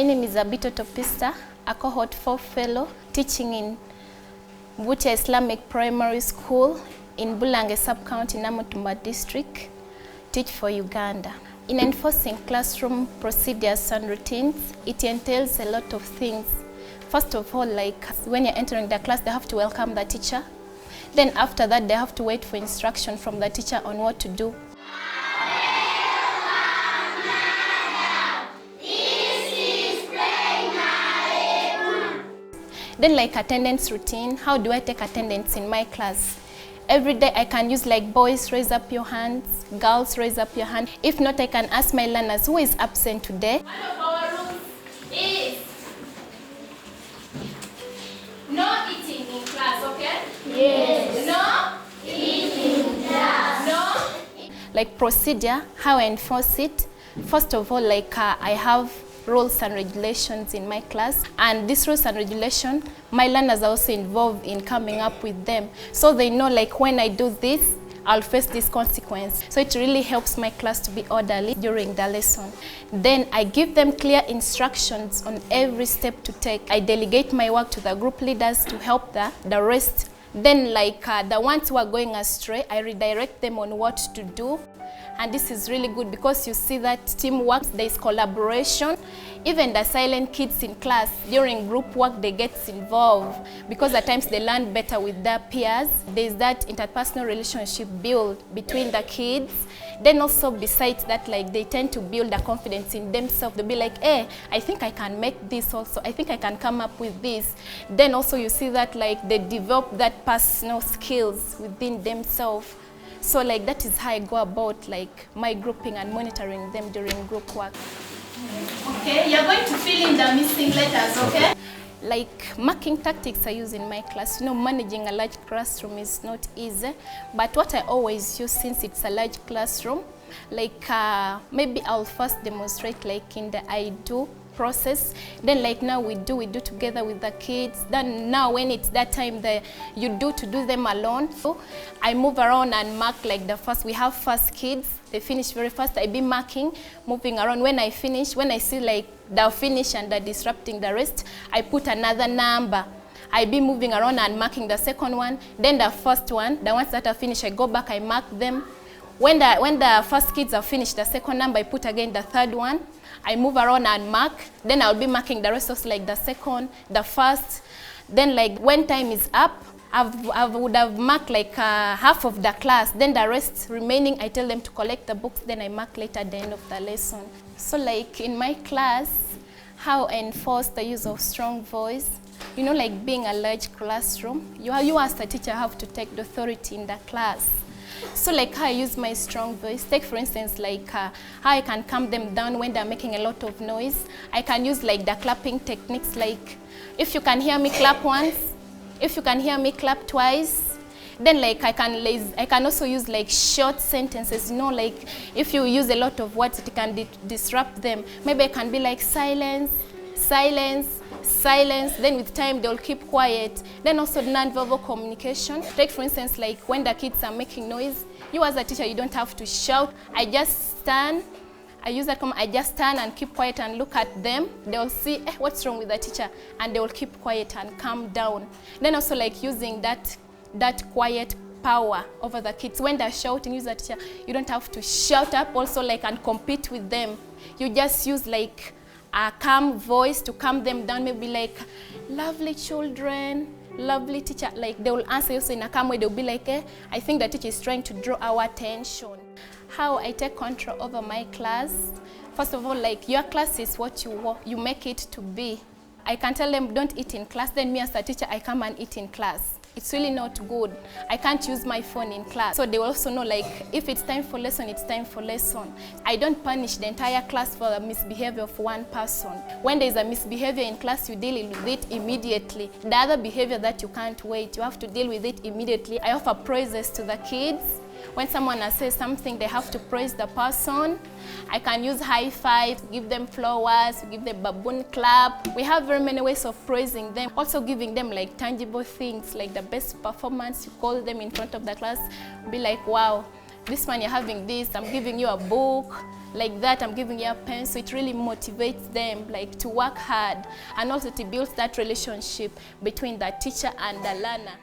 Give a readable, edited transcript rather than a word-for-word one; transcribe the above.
My name is Abito Topista, a cohort 4 fellow teaching in Butte Islamic Primary School in Bulange sub-county, Namutumba District, teach for Uganda. In enforcing classroom procedures and routines, it entails a lot of things. First of all, like when you're entering the class, they have to welcome the teacher. Then after that, they have to wait for instruction from the teacher on what to do. Then like attendance routine, how do I take attendance in my class? Every day I can use like boys raise up your hands, girls raise up your hand. If not, I can ask my learners who is absent today. One of our rules is no eating in class, okay? Yes. No eating in class. No. Like procedure, how I enforce it. First of all, like I have rules and regulations in my class, and these rules and regulations, my learners are also involved in coming up with them, so they know like when I do this, I'll face this consequence. So it really helps my class to be orderly during the lesson. Then I give them clear instructions on every step to take. I delegate my work to the group leaders to help the rest. Then like the ones who are going astray, I redirect them on what to do. And this is really good because you see that teamwork, there is collaboration. Even the silent kids in class, during group work, they get involved because at times they learn better with their peers. There's that interpersonal relationship built between the kids. Then also besides that, like they tend to build a confidence in themselves. They'll be like, hey, I think I can make this also. I think I can come up with this. Then also you see that like they develop that personal skills within themselves. So like that is how I go about like my grouping and monitoring them during group work. Okay, you're going to fill in the missing letters, okay? Like marking tactics I use in my class. You know, managing a large classroom is not easy, but what I always use, since it's a large classroom, like maybe I'll first demonstrate like in the I do process. Then like now we do together with the kids. Then now when it's that time that you do to do them alone, so I move around and mark like the first. We have first kids, they finish very fast. I be marking, moving around. When I finish, when I see like they're finished and they're disrupting the rest, I put another number. I be moving around and marking the second one. Then the first one, the ones that are finished, I go back, I mark them. When the first kids are finished, the second number, I put again the third one. I move around and mark. Then I'll be marking the rest of like the second, the first. Then like when time is up, I would have marked like half of the class. Then the rest remaining, I tell them to collect the books. Then I mark later at the end of the lesson. So like in my class, how I enforce the use of strong voice. You know, like being a large classroom, you as the teacher have to take the authority in the class. So like how I use my strong voice. Take for instance like how I can calm them down when they're making a lot of noise. I can use like the clapping techniques, like if you can hear me clap once, if you can hear me clap twice. Then like I can also use like short sentences, you know, like if you use a lot of words it can disrupt them. Maybe I can be like silence, silence, silence. Then with time they'll keep quiet. Then also non-verbal communication. Take for instance like when the kids are making noise, you as a teacher, you don't have to shout. I just stand, I just stand and keep quiet and look at them. They'll see what's wrong with the teacher, and they will keep quiet and calm down. Then also like using that quiet power over the kids. When they're shouting, use the teacher, you don't have to shout up also like and compete with them. You just use like a calm voice to calm them down. Maybe like, lovely children, lovely teacher. Like they will answer also in a calm way. They'll be like, I think the teacher is trying to draw our attention. How I take control over my class. First of all, like your class is what you make it to be. I can tell them don't eat in class, then me as a teacher, I come and eat in class. It's really not good. I can't use my phone in class. So they also know like if it's time for lesson, it's time for lesson. I don't punish the entire class for the misbehavior of one person. When there's a misbehavior in class, you deal with it immediately. The other behavior that you can't wait, you have to deal with it immediately. I offer praises to the kids. When someone says something, they have to praise the person. I can use high fives, give them flowers, give them baboon clap. We have very many ways of praising them. Also giving them like tangible things, like the best performance. You call them in front of the class, be like, wow, this man you're having this, I'm giving you a book, like that, I'm giving you a pen. So it really motivates them like to work hard and also to build that relationship between the teacher and the learner.